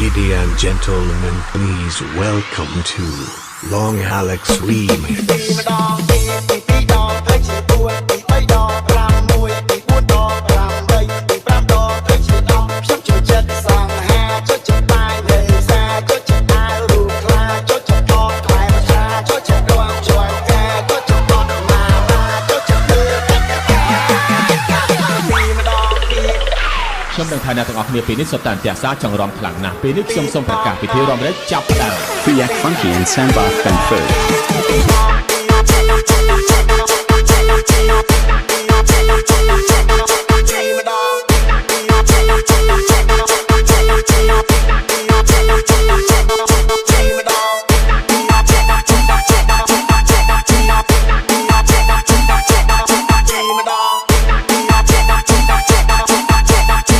Ladies and gentlemen, please welcome to Long Alex Remix. ខ្ញុំនឹងថាអ្នកទាំងអស់គ្នាពេលនេះសុទ្ធតែអន្ទះសារចង់រំខ្លាំងណាស់ពេលនេះខ្ញុំសូមប្រកាសពិធីរំលែកចាប់ផ្ដើម React Funky and Samba and Food.